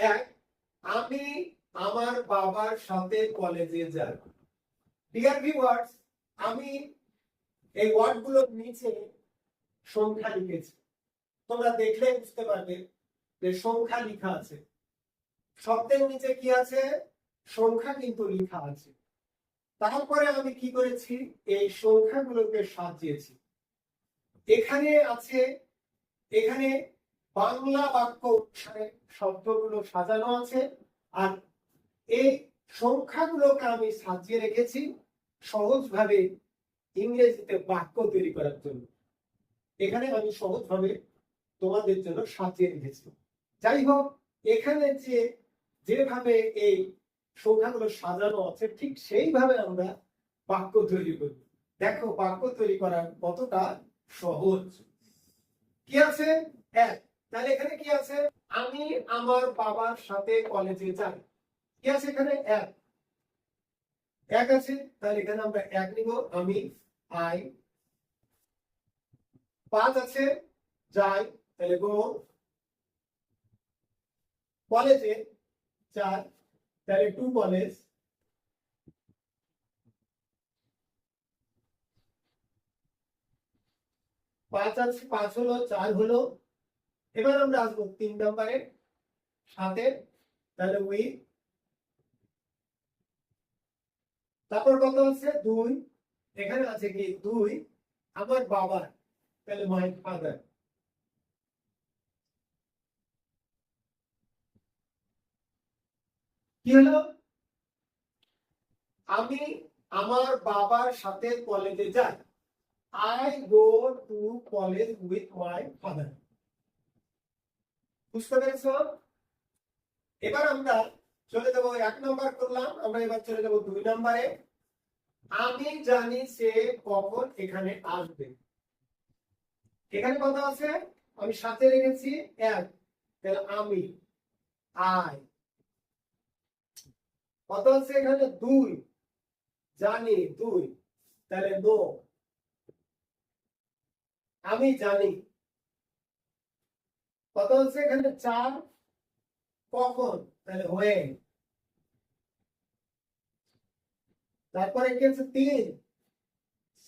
এক, আমি আমার বাবার সাথে কলেজে যাই। ডিয়ার ভিউয়ার্স, আমি এই ওয়ার্ডগুলোর নিচে সংখ্যা লিখেছি। তোমরা দেখলে বুঝতে পারবে যে সংখ্যা লেখা আছে। শব্দের নিচে কি আছে? সংখ্যা কিন্তু লেখা আছে। তারপরে আমি কি করেছি? এই সংখ্যাগুলোকে সাজিয়েছি। এখানে আছে, এখানে বাংলা বাক্য অনুসারে শব্দগুলো সাজানো আছে, আর এই সংখ্যাগুলোকে আমি সাজিয়ে রেখেছি সহজভাবে ইংরেজিতে বাক্য তৈরি করার জন্য। এখানে আমি সহজভাবে তোমাদের জন্য সাজিয়ে রেখেছি। যাই হোক, এখানে যেভাবে এই সংখ্যাগুলো সাজানো আছে ঠিক সেইভাবে আমরা বাক্য তৈরি করি। দেখো বাক্য তৈরি করার কতটা সহজ। কি আছে? এক। তাহলে এখানে কি আছে? আমি আমার বাবার সাথে কলেজে যাই। কি আছে এখানে? এক। এক আছে, তাহলে এখানে আমরা এক নিব। আমি আই। পাঁচ আছে, যাই, তাহলে গো। কলেজে চার, তাহলে টু কলেজ। পাঁচ আছে, পাঁচ হলো, চার হলো। এবার আমরা আসবো 3 নম্বরে, সাথে, তাহলে উই। তারপর কত আছে? 2। এখানে আছে কি? 2 আমার বাবার, তাহলে মাই ফাদার। কি হলো? আমি আমার বাবার সাথে কলেজে যাই। I go to college with my father. বুঝতে পেরেছো? এবার আমরা চলে যাব, 1 নম্বর করলাম, আমরা এবার চলে যাব 2 নম্বরে। আমি জানি সে কখন এখানে আসবে। এখানে কত আছে? আমি সাথে রেখেছি এক, তাহলে আমি আই। কত আছে এখানে? 2, জানি 2, তাহলে নো। আমি জানি। কত আছে এখানে? 4, কখন, তাহলে when। তারপরে কি আছে? 3,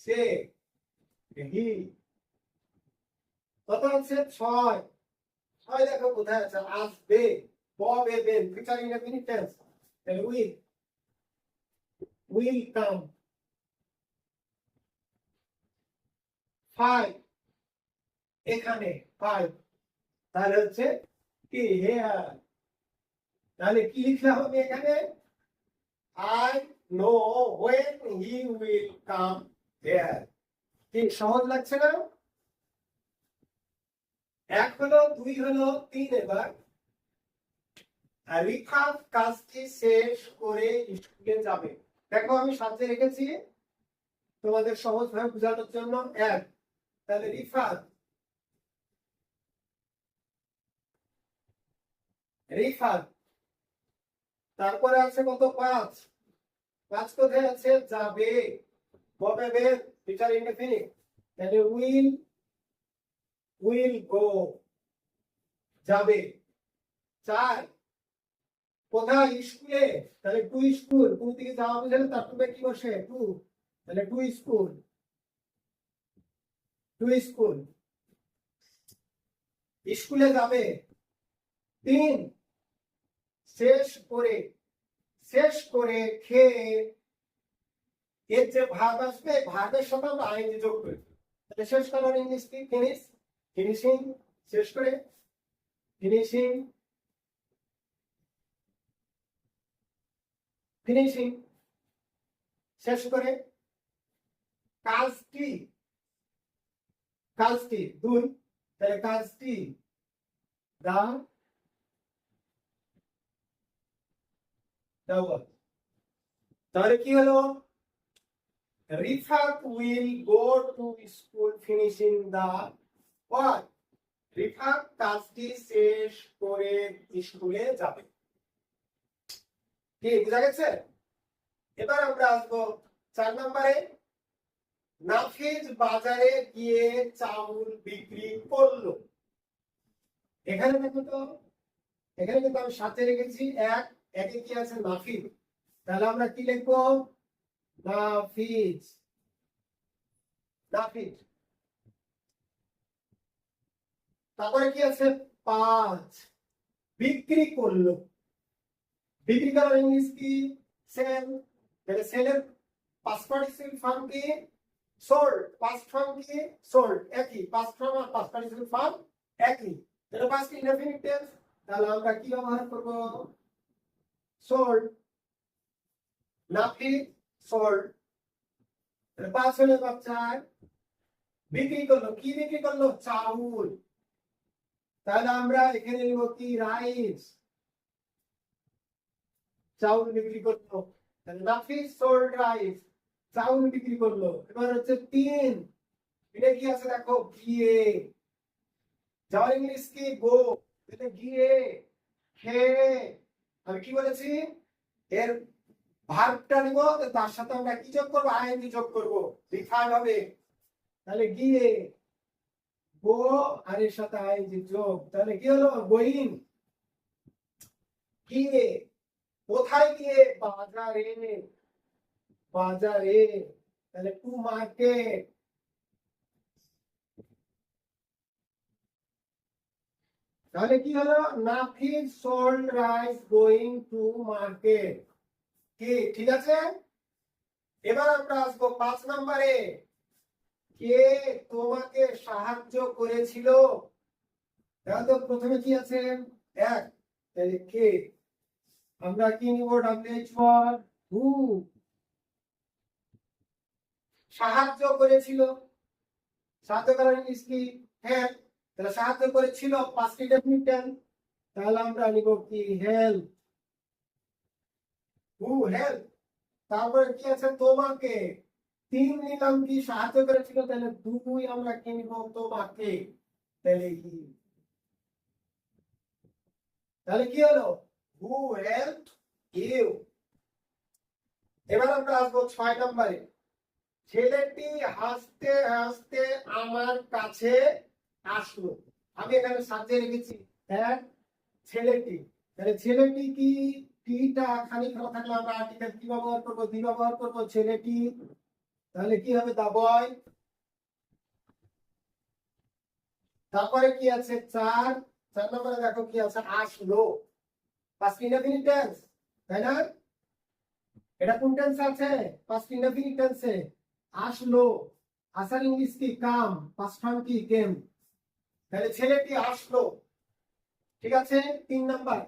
সে, হি। কত আছে? 6, 6 দেখো কোথায় আছে? আসবে, ববে বেন, ফিউচার ইনডেফিনিট টেন্স, তাহলে উইল কাম। 5, এখানে 5, তাহলে হচ্ছে কি? হেয়ার। তাহলে কি লিখলাম আমি এখানে? I know when he will come here। কি সহজ লাগছে না? 1 হলো, 2 হলো, 3। এবার রিফাত কাজটি শেষ করে স্কুলে যাবে। দেখো আমি সাথে রেখেছি তোমাদের সহজভাবে বোঝানোর জন্য এক, তাহলে রিফাত, রিফাত। তারপরে আছে কত? 5, 5 কোথায় আছে? যাবে, ববে বের, ফিউচার ইনডেফিনিট, তাহলে উইল গো, যাবে। 4, কোথায়? স্কুলে, তাহলে টু স্কুল। কোন দিকে যাওয়া বুঝালে তার পূর্বে কি বসে? টু, তাহলে টু স্কুল, টু স্কুল। স্কুলে যাবে। 3, শেষ করে, শেষ করে খেয়ে। এর যে ভার্ব আসবে, ভার্বের সাথে আমরা আইএনজি যোগ করি। তাহলে শেষ করার ইংলিশ কি? Finish, finishing. শেষ করে, ফিনিশিং, ফিনিশিং। শেষ করে কাজটি, কাজটি 2, তাহলে কাজটি দা দাও। তাহলে কি হলো? Rifat will go to school finishing the work. Rifat কাজটি শেষ করে স্কুলে যাবে। কি বুঝা গেছে? এবার আমরা আসবো 4 নম্বরে। নাফিজ বাজারে গিয়ে চাউল বিক্রি করলো। এখানে দেখো তো, এখানে কিন্তু আমি সাথে রেখেছি এক, একে কি আছে নাফিজ, তাহলে আমরা কি লিখবো নাফিজ, নাফিজ। তারপরে কি আছে 5, বিক্রি করলো, বিক্রি করার ইংলিশ কি সেল, তাহলে সেলের পাস্ট পার্টিসিপল ফর্ম কি সোল্ড, পাস্ট ফর্ম কি সোল্ড, একই পাস্ট ফর্ম আর পাস্ট পার্টিসিপল ফর্ম একই, তাহলে পাস্ট ইনডেফিনিট টেন্স, তাহলে আমরা কি ব্যবহার করব সোল্ড, নাফিজ সোল্ড। তাহলে 5 হলো বাচ্চার বিক্রি করলো, কি বিক্রি করলো চাউল, তাহলে আমরা এখানে নিব কি রাইস, চাউল বিক্রি করলো, তাহলে নাফিস সোল্ড রাইস, চাউল বিক্রি করলো। এবার হচ্ছে 3, এটা কি আছে দেখো গিয়ে, যাওয়ার ইংলিশ কি গো, তাহলে গিয়ে খেয়ে, আমি কি বলেছি এর ভার্বটা নিব, তার সাথে আমরা কি যোগ করবো আইএনজি যোগ করবো, রিফাই হবে, তাহলে গিয়ে গো আর এর সাথে আইএনজি যোগ, তাহলে কি হলো গোয়িং, গিয়ে কোথায় গিয়ে বাজারে, বাজারে, তাহলে টু মার্কেট, তাহলে কি হলো Nafis sold rice going to market, কি ঠিক আছে। এবার আমরা আসবো 5 নম্বরে, কে তোমাকে সাহায্য করেছিল, তাহলে তো প্রথমে কি আছে এক, তাহলে কে, আমরা কি নিব ডব্লিউএইচ ফর হু, সাহায্য করেছিল, সাহায্য করার ইংলিশ কি হেল্প, তাহলে সাহায্য করেছিল পাস্ট ইনডেফিনিট টেন্স, তাহলে আমরা নিব কি হেল্প, হু হেল্প। তারপরে কি আছে তোমাকে, 3 নিলাম কি সাহায্য করেছিল, তাহলে 2 আমরা কি নিব তোমাকে, তাহলে তাহলে কি হলো হু হেল্প ইউ। এবার আমরা আসবো 6 নম্বরে, ছেলেটি হাসতে হাসতে আমার কাছে আসলো, আমি এখানে সাজিয়ে রেখেছি এক ছেলেটি, তাহলে ছেলেটি কি, টিটা খালি খোলা থাকলে আমরা আর্টিকেল কি ব্যবহার করব, দি ব্যবহার করব ছেলেটি, তাহলে কি হবে দা বয়। তারপরে কি আছে 4, 4 নম্বরে দেখো কি আছে আসলো, পাস্ট ইনডেফিনিট টেন্স, তাই না, এটা কোন টেন্স আছে পাস্ট ইনডেফিনিট টেন্সে, আসলো, আসার ইংলিশ কি কাম, পাস্ট ফর্ম কি কেম, তাহলে ছেলেটি আসলো, ঠিক আছে। 3 নাম্বার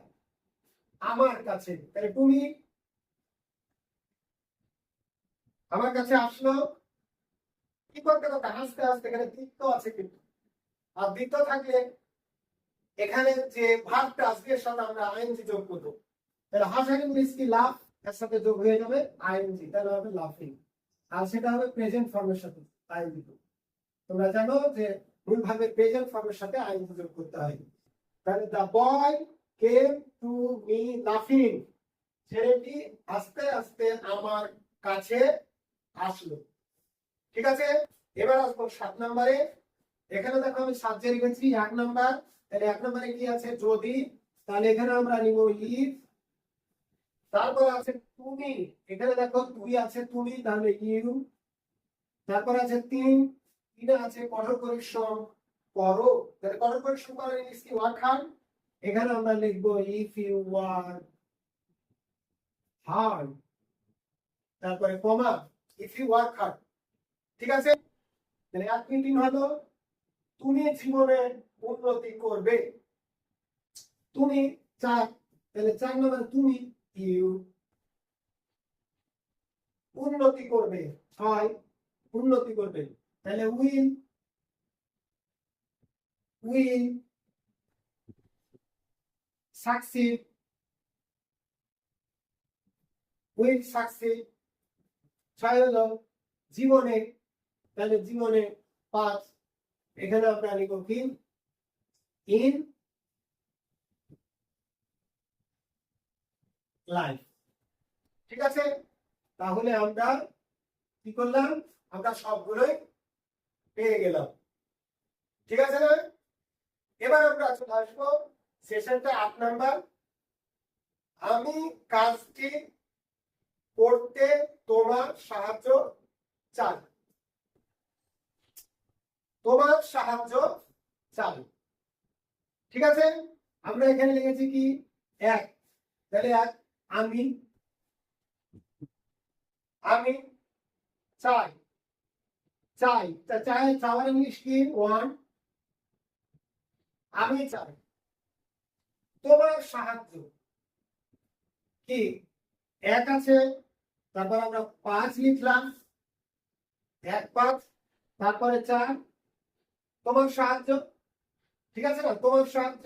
আমার কাছে, তাহলে তুমি আমার কাছে আসলো, কি করতে করতে হাসতে হাসতে, এখানে বৃত্ত আছে কিন্তু, আর বৃত্ত থাকলে এখানে যে ভার্বটা আসবে এর সাথে আমরা আইএনজি যোগ করব, তাহলে হাসার ইংলিশ কি লাফ, এর সাথে যোগ হয়ে যাবে আইএনজি, তাহলে হবে লাফিং, আর সেটা হবে প্রেজেন্ট ফর্মের সাথে আইএনজি। তোমরা জানো যে মূল ভাবে প্রেজেন্ট ফর্মের সাথে আইএনজি যোগ করতে হয়, তাহলে the boy came to me লাফিং, ছেলেটি আস্তে আস্তে আমার কাছে আসলো, ঠিক আছে। এবার আসবো 7 নম্বরে, এখানে দেখো আমি সাজিয়ে রেখেছি 1 নাম্বার, তাহলে 1 নম্বরে কি আছে যদি, তাহলে এখানে আমরা নিব ইফ, তারপর আছে তুমি, এখানে দেখো তুই আছে তুমি, তাহলে ইউ, তারপর আছে 3, 3 আছে কঠোর পরিশ্রম করো, তাহলে কঠোর পরিশ্রম করার ইংলিশ কি ওয়ার্ক হার্ড, এখানে আমরা লিখবো ইফ ইউ ওয়ার্ক হার্ড, তারপরে comma if you work hard, ঠিক আছে। তাহলে 1 3 হলো তুমি জীবনে উন্নতি করবে, তুমি 4, তাহলে 4 নম্বর তুমি ইউ উন্নতি করবে, 6 উন্নতি করবে, তাহলে will, will succeed, will succeed. 6 হলো জীবনে, তাহলে জীবনে 5, এখানে আমরা লিখব কি ইন লাইফ, ঠিক আছে। তাহলে আমরা কি করলাম, আমরা সবগুলোই পেয়ে গেলাম, ঠিক আছে না। এবার আমরা চলে আসবো সেশনটা 8 নাম্বার। আমি কাজটি করতে তোমার সাহায্য চাই। তোমার সাহায্য চাই, ঠিক আছে। আমরা এখানে লিখেছি কি এক, তাহলে এক, আমি আমি চাই, চাই চাই চাওয়ার ইংলিশ কি ওয়ান। আমি চাই। তোমার সাহায্য কি এক আছে, তারপর আমরা 5 লিখলাম, 1 5, তারপরে 4, তোমার সাহায্য, ঠিক আছে না, তোমার সাহায্য।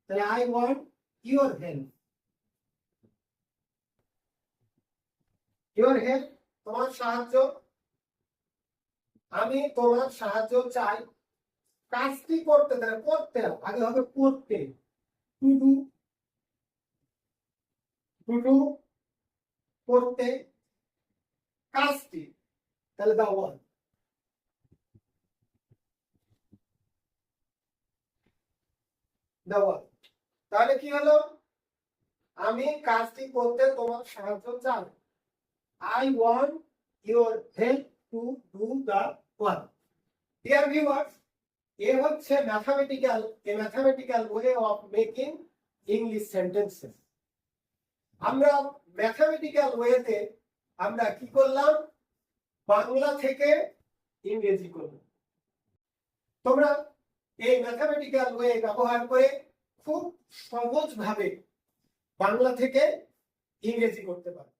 তাহলে I want your help, your help, তোমার সাহায্য। আমি তোমার সাহায্য চাই। কাজটি করতে, তাহলে করতে আগে হবে করতে, টু ডু, টু ডু, করতে কাজটি, তাহলে দা ওয়ার্ক, দা ওয়ার্ক। তাহলে কি হলো, আমি কাজটি করতে তোমার সাহায্য চাই। I want your help to do the work. Dear viewers, এ হচ্ছে mathematical way of making English sentences. আমরা ম্যাথামেটিক্যাল ওয়েতে আমরা কি করলাম, বাংলা থেকে ইংরেজি করলাম। তোমরা এই ম্যাথামেটিক্যাল ওয়ে ব্যবহার করে খুব সহজভাবে বাংলা থেকে ইংরেজি করতে পারো।